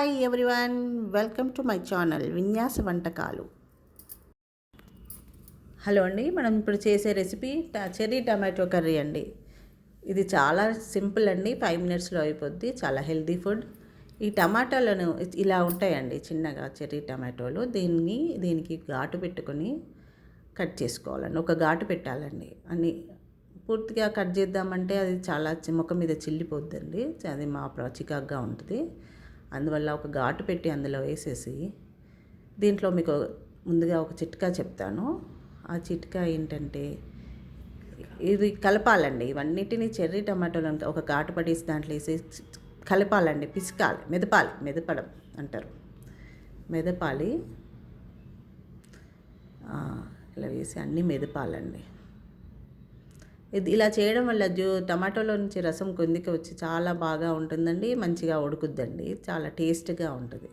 Hi everyone, welcome to my channel Vinyasa వంటకాలు. Hello అండి, మనం ఇప్పుడు చేసే రెసిపీ చెర్రీ టమాటో కర్రీ అండి. ఇది చాలా సింపుల్ అండి, 5 మినిట్స్లో అయిపోద్ది. చాలా హెల్తీ ఫుడ్. ఈ టమాటాలను ఇలా ఉంటాయండి, చిన్నగా చెర్రీ టమాటోలు. దీనికి ఘాటు పెట్టుకొని కట్ చేసుకోవాలండి. ఒక ఘాటు పెట్టాలండి. అన్ని పూర్తిగా కట్ చేద్దామంటే అది చాలా ముఖం మీద చిల్లిపోద్దండి. అది చికాగ్గా ఉంటుంది. అందువల్ల ఒక ఘాటు పెట్టి అందులో వేసేసి, దీంట్లో మీకు ముందుగా ఒక చిట్కా చెప్తాను. ఆ చిట్కా ఏంటంటే, ఇది కలపాలండి. ఇవన్నిటిని చెర్రీ టమాటోలు ఒక ఘాటు పడేసి దాంట్లో వేసి కలపాలండి. పిసకాలి, మెదపడం అంటారు. మెదపాలి. ఇలా వేసి అన్నీ మెదపాలండి. ఇది ఇలా చేయడం వల్ల టమాటోలో నుంచి రసం కిందికి వచ్చి చాలా బాగా ఉంటుందండి. మంచిగా ఉడుకుద్దండి. చాలా టేస్ట్గా ఉంటుంది.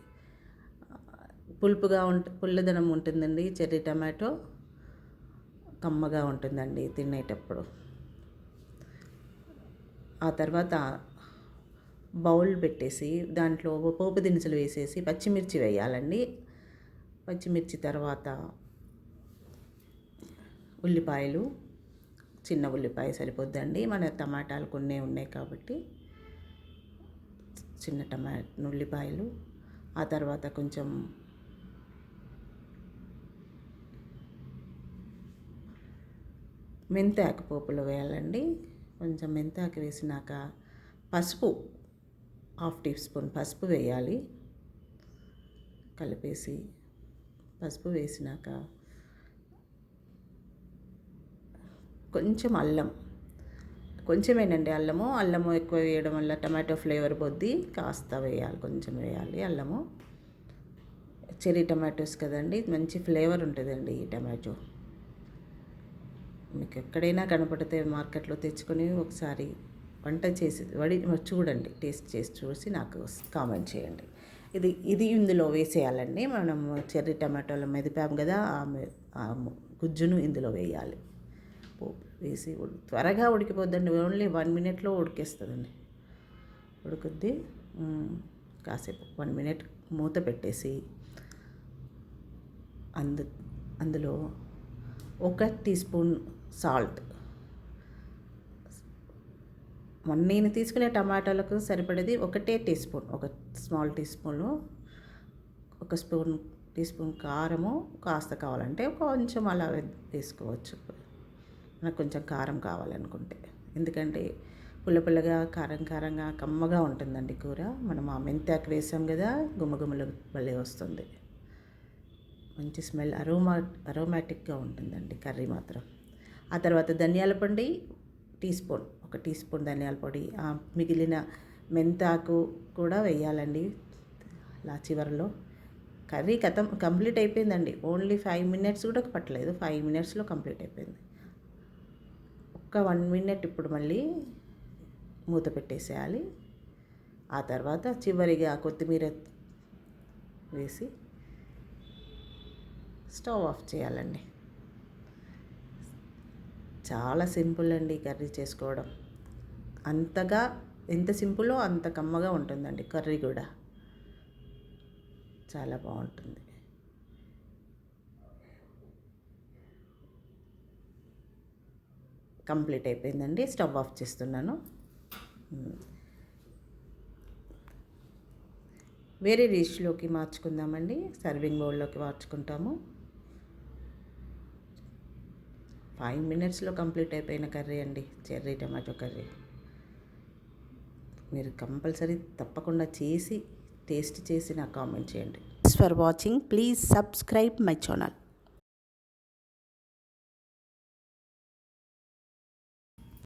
పుల్లదనం ఉంటుందండి. చెర్రీ టమాటో కమ్మగా ఉంటుందండి తినేటప్పుడు. ఆ తర్వాత బౌల్ పెట్టేసి దాంట్లో పోపు దినుసులు వేసేసి పచ్చిమిర్చి వేయాలండి. పచ్చిమిర్చి తర్వాత ఉల్లిపాయలు, చిన్న ఉల్లిపాయ సరిపోద్దండి. మన టమాటాలు కొన్ని ఉన్నాయి కాబట్టి చిన్న ఉల్లిపాయలు. ఆ తర్వాత కొంచెం మెంతాకు పోపులో వేయాలండి. కొంచెం మెంతాకు వేసినాక పసుపు, 1/2 టీ స్పూన్ పసుపు వేయాలి. కలిపేసి పసుపు వేసినాక కొంచెం అల్లం, కొంచెమేనండి అల్లము ఎక్కువ వేయడం వల్ల టమాటో ఫ్లేవర్ పోద్ది. కాస్త వేయాలి, కొంచెం వేయాలి అల్లము. చెర్రీ టమాటోస్ కదండి, మంచి ఫ్లేవర్ ఉంటుందండి ఈ టమాటో. మీకు ఎక్కడైనా కనపడితే మార్కెట్లో తెచ్చుకొని ఒకసారి వంట చేసి చూడండి, టేస్ట్ చేసి చూసి నాకు కామెంట్ చేయండి. ఇది ఇందులో వేసేయాలండి. మనం చెర్రీ టమాటోలు మెదిపాం కదా, ఆ గుజ్జును ఇందులో వేయాలి. వేసి త్వరగా ఉడికిపోద్దండి. ఓన్లీ 1 మినిట్లో ఉడికేస్తుందండి. ఉడుకుద్ది. కాసేపు 1 మినిట్ మూత పెట్టేసి అందులో 1 టీ స్పూన్ సాల్ట్, నేను తీసుకునే టమాటాలకు సరిపడేది 1 టీ స్పూన్, ఒక small teaspoon, 1 teaspoon కారము. కాస్త కావాలంటే కొంచెం అలా వేసుకోవచ్చు, నాకు కొంచెం కారం కావాలనుకుంటే. ఎందుకంటే పుల్లగా కారంగా కమ్మగా ఉంటుందండి కూర. మనం ఆ మెంతాకు వేసాం కదా, గుమ్మగుమ్మలు భలే వస్తుంది. మంచి స్మెల్, అరోమాటిక్గా ఉంటుందండి కర్రీ మాత్రం. ఆ తర్వాత ధనియాల పొడి 1 టీ స్పూన్ ధనియాల పొడి. మిగిలిన మెంతాకు కూడా వేయాలండి చివరిలో. కర్రీ కంప్లీట్ అయిపోయిందండి. ఓన్లీ 5 మినిట్స్ కూడా పట్టలేదు, 5 మినిట్స్లో కంప్లీట్ అయిపోయింది. 1 మినిట్ ఇప్పుడు మళ్ళీ మూత పెట్టేసేయాలి. ఆ తర్వాత చివరిగా కొత్తిమీర వేసి స్టవ్ ఆఫ్ చేయాలండి. చాలా సింపుల్ అండి కర్రీ చేసుకోవడం. ఎంత సింపుల్లో అంత కమ్మగా ఉంటుందండి కర్రీ కూడా. చాలా బాగుంటుంది. కంప్లీట్ అయిపోయిందండి. స్టవ్ ఆఫ్ చేస్తున్నాను. వేరే డిష్లోకి మార్చుకుందామండి. సర్వింగ్ బౌల్లోకి మార్చుకుంటాము. 5 మినిట్స్లో కంప్లీట్ అయిపోయిన కర్రీ అండి, చెర్రీ టమాటో కర్రీ. మీరు కంపల్సరీ తప్పకుండా చేసి టేస్ట్ చేసి నాకు కామెంట్ చేయండి. Thanks for watching. Please subscribe my channel.